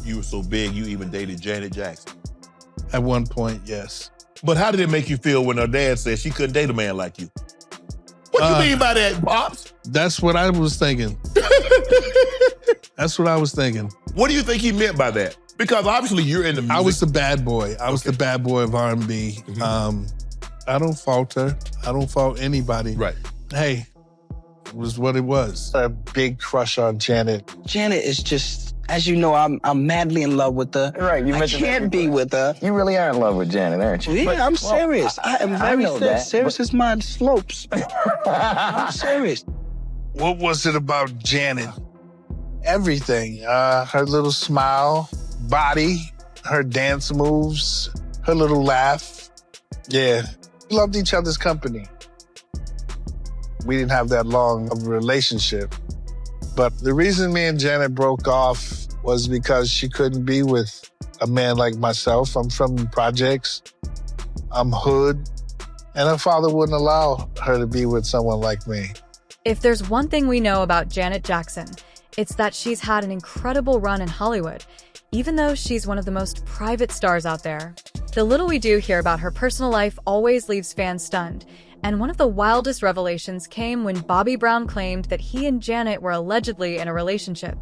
you were so big you even dated Janet Jackson. At one point, yes. But how did it make you feel when her dad said she couldn't date a man like you? What you mean by that, Pops? That's what I was thinking. That's what I was thinking. What do you think he meant by that? Because obviously you're in the music. I was the bad boy. I was the bad boy of R&B. I don't fault her. I don't fault anybody. Right. Hey, it was what it was. A big crush on Janet. Janet is just, as you know, I'm madly in love with her. Right, you mentioned I can't be with her. You really are in love with Janet, aren't you? Yeah, I'm serious. I am very serious. Serious as my slopes. I'm serious. What was it about Janet? Everything. Her little smile, body, her dance moves, her little laugh. Yeah. We loved each other's company. We didn't have that long of a relationship. But the reason me and Janet broke off was because she couldn't be with a man like myself. I'm from the projects. I'm hood. And her father wouldn't allow her to be with someone like me. If there's one thing we know about Janet Jackson, it's that she's had an incredible run in Hollywood, even though she's one of the most private stars out there. The little we do hear about her personal life always leaves fans stunned, and one of the wildest revelations came when Bobby Brown claimed that he and Janet were allegedly in a relationship,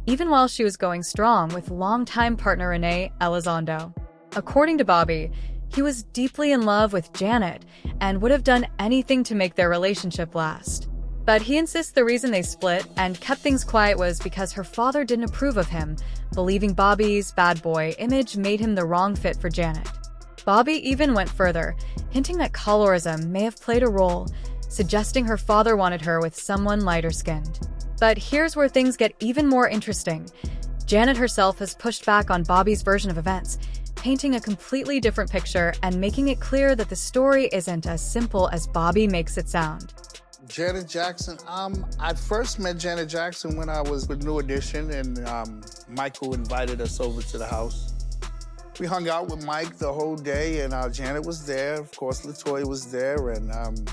even while she was going strong with longtime partner Renee Elizondo. According to Bobby, he was deeply in love with Janet and would have done anything to make their relationship last. But he insists the reason they split and kept things quiet was because her father didn't approve of him, believing Bobby's bad boy image made him the wrong fit for Janet. Bobby even went further, hinting that colorism may have played a role, suggesting her father wanted her with someone lighter-skinned. But here's where things get even more interesting. Janet herself has pushed back on Bobby's version of events, painting a completely different picture and making it clear that the story isn't as simple as Bobby makes it sound. Janet Jackson, I first met Janet Jackson when I was with New Edition, and Michael invited us over to the house. We hung out with Mike the whole day, and Janet was there. Of course, LaToya was there, and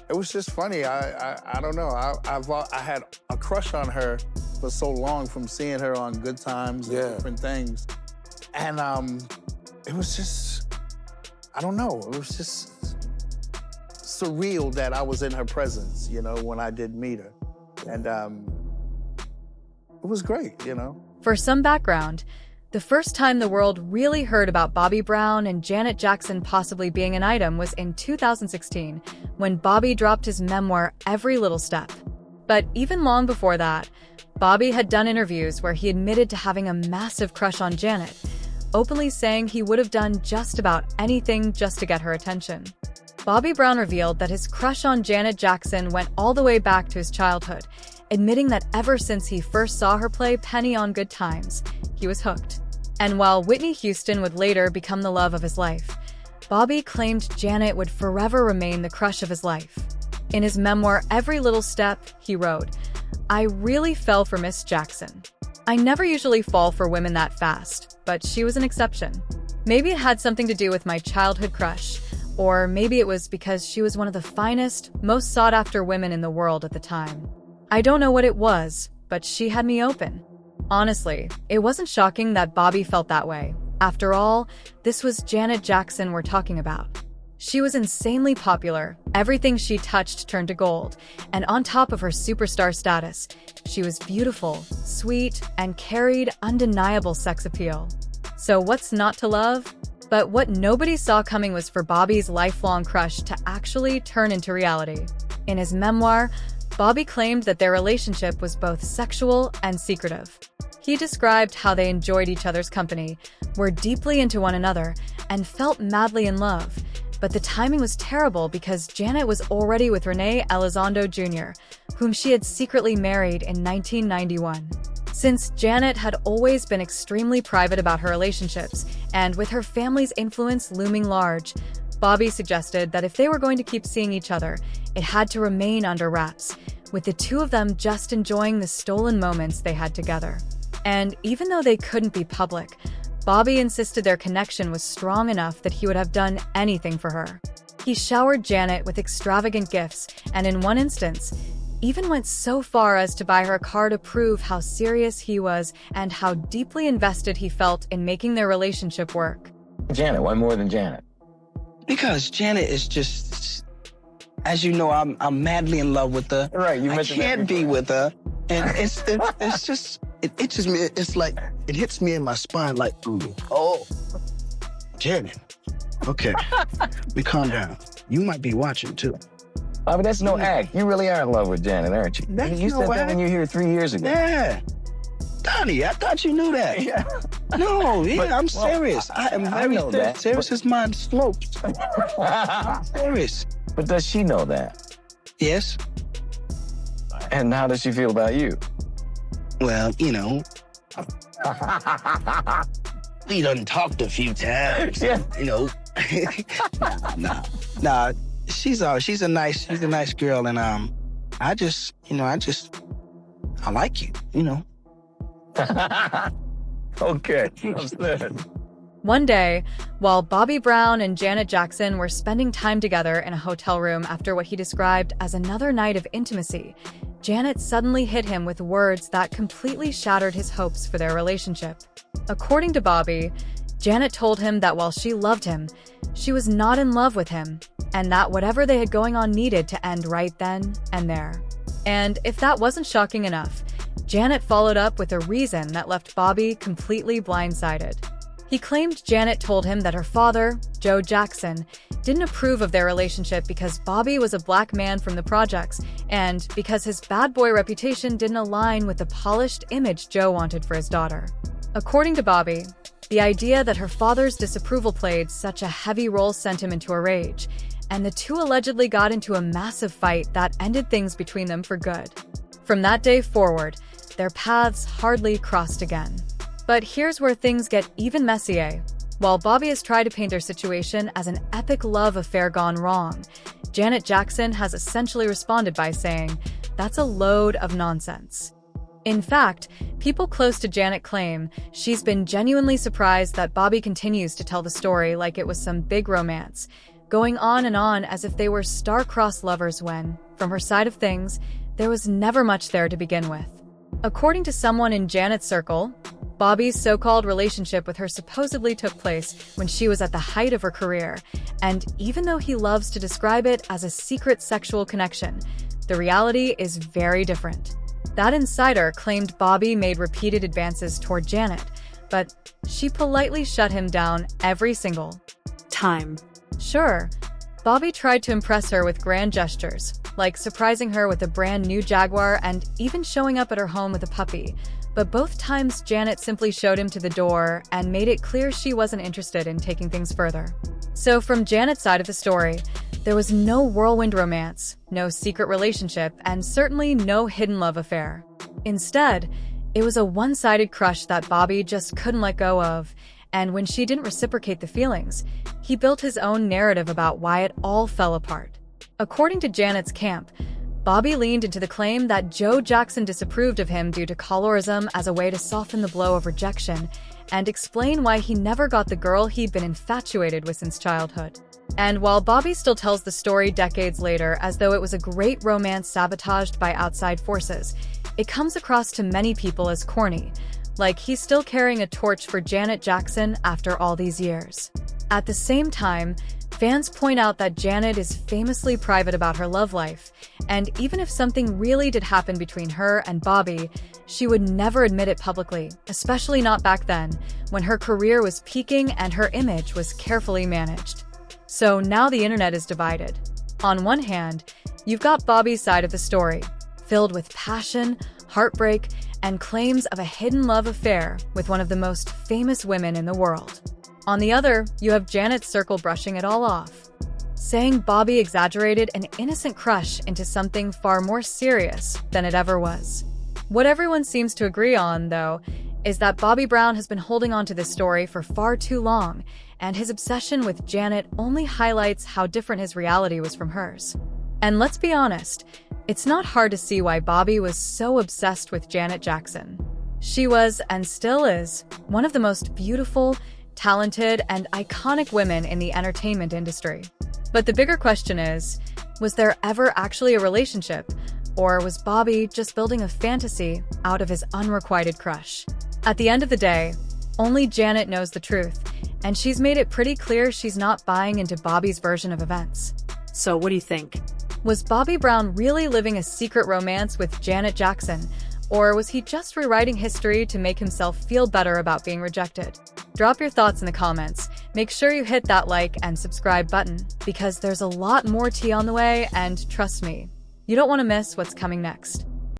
it was just funny. I don't know. I had a crush on her for so long from seeing her on Good Times and different things. And it was just, I don't know, it was just surreal that I was in her presence, you know, when I did meet her. And it was great, you know. For some background, the first time the world really heard about Bobby Brown and Janet Jackson possibly being an item was in 2016, when Bobby dropped his memoir, Every Little Step. But even long before that, Bobby had done interviews where he admitted to having a massive crush on Janet, openly saying he would have done just about anything just to get her attention. Bobby Brown revealed that his crush on Janet Jackson went all the way back to his childhood, admitting that ever since he first saw her play Penny on Good Times, he was hooked. And while Whitney Houston would later become the love of his life, Bobby claimed Janet would forever remain the crush of his life. In his memoir, Every Little Step, he wrote, "I really fell for Miss Jackson. I never usually fall for women that fast, but she was an exception. Maybe it had something to do with my childhood crush, or maybe it was because she was one of the finest, most sought-after women in the world at the time. I don't know what it was, but she had me open." Honestly, it wasn't shocking that Bobby felt that way. After all, this was Janet Jackson we're talking about. She was insanely popular, everything she touched turned to gold, and on top of her superstar status, she was beautiful, sweet, and carried undeniable sex appeal. So what's not to love? But what nobody saw coming was for Bobby's lifelong crush to actually turn into reality. In his memoir, Bobby claimed that their relationship was both sexual and secretive. He described how they enjoyed each other's company, were deeply into one another, and felt madly in love. But the timing was terrible because Janet was already with Renee Elizondo Jr., whom she had secretly married in 1991. Since Janet had always been extremely private about her relationships, and with her family's influence looming large, Bobby suggested that if they were going to keep seeing each other, it had to remain under wraps, with the two of them just enjoying the stolen moments they had together. And even though they couldn't be public, Bobby insisted their connection was strong enough that he would have done anything for her. He showered Janet with extravagant gifts, and in one instance, even went so far as to buy her a car to prove how serious he was and how deeply invested he felt in making their relationship work. Janet, why more than Janet? Because Janet is just, as you know, I'm madly in love with her. Right, you I mentioned that can't be before. with her, and it's just it itches me. It's like it hits me in my spine. Like, ooh, oh, Janet. Okay, we calm down. You might be watching too. Bobby, that's no act. You really are in love with Janet, aren't you? That's You no said that act. when you were here 3 years ago. Yeah, Donnie, I thought you knew that. Yeah. No, yeah, But- I'm well, serious. I am I very know that, serious as mine slopes. Serious. But does she know that? Yes. And how does she feel about you? Well, you know, we done talked a few times. Yeah. You know, nah. She's a nice girl, and I like you. You know. Okay, understood. One day, while Bobby Brown and Janet Jackson were spending time together in a hotel room after what he described as another night of intimacy, Janet suddenly hit him with words that completely shattered his hopes for their relationship. According to Bobby, Janet told him that while she loved him, she was not in love with him, and that whatever they had going on needed to end right then and there. And if that wasn't shocking enough, Janet followed up with a reason that left Bobby completely blindsided. He claimed Janet told him that her father, Joe Jackson, didn't approve of their relationship because Bobby was a black man from the projects and because his bad boy reputation didn't align with the polished image Joe wanted for his daughter. According to Bobby, the idea that her father's disapproval played such a heavy role sent him into a rage, and the two allegedly got into a massive fight that ended things between them for good. From that day forward, their paths hardly crossed again. But here's where things get even messier. While Bobby has tried to paint their situation as an epic love affair gone wrong, Janet Jackson has essentially responded by saying, "That's a load of nonsense." In fact, people close to Janet claim she's been genuinely surprised that Bobby continues to tell the story like it was some big romance, going on and on as if they were star-crossed lovers when, from her side of things, there was never much there to begin with. According to someone in Janet's circle, Bobby's so-called relationship with her supposedly took place when she was at the height of her career, and even though he loves to describe it as a secret sexual connection, the reality is very different. That insider claimed Bobby made repeated advances toward Janet, but she politely shut him down every single time. Sure, Bobby tried to impress her with grand gestures, like surprising her with a brand new Jaguar and even showing up at her home with a puppy, but both times Janet simply showed him to the door and made it clear she wasn't interested in taking things further. So from Janet's side of the story, there was no whirlwind romance, no secret relationship, and certainly no hidden love affair. Instead, it was a one-sided crush that Bobby just couldn't let go of, and when she didn't reciprocate the feelings, he built his own narrative about why it all fell apart. According to Janet's camp, Bobby leaned into the claim that Joe Jackson disapproved of him due to colorism as a way to soften the blow of rejection and explain why he never got the girl he'd been infatuated with since childhood. And while Bobby still tells the story decades later as though it was a great romance sabotaged by outside forces, it comes across to many people as corny, like he's still carrying a torch for Janet Jackson after all these years. At the same time, fans point out that Janet is famously private about her love life, and even if something really did happen between her and Bobby, she would never admit it publicly, especially not back then, when her career was peaking and her image was carefully managed. So now the internet is divided. On one hand, you've got Bobby's side of the story, filled with passion, heartbreak, and claims of a hidden love affair with one of the most famous women in the world. On the other, you have Janet's circle brushing it all off, saying Bobby exaggerated an innocent crush into something far more serious than it ever was. What everyone seems to agree on, though, is that Bobby Brown has been holding on to this story for far too long, and his obsession with Janet only highlights how different his reality was from hers. And let's be honest, it's not hard to see why Bobby was so obsessed with Janet Jackson. She was, and still is, one of the most beautiful, talented, and iconic women in the entertainment industry. But the bigger question is, was there ever actually a relationship? Or was Bobby just building a fantasy out of his unrequited crush? At the end of the day, only Janet knows the truth, and she's made it pretty clear she's not buying into Bobby's version of events. So what do you think? Was Bobby Brown really living a secret romance with Janet Jackson, or was he just rewriting history to make himself feel better about being rejected? Drop your thoughts in the comments. Make sure you hit that like and subscribe button, because there's a lot more tea on the way, and trust me, you don't want to miss what's coming next.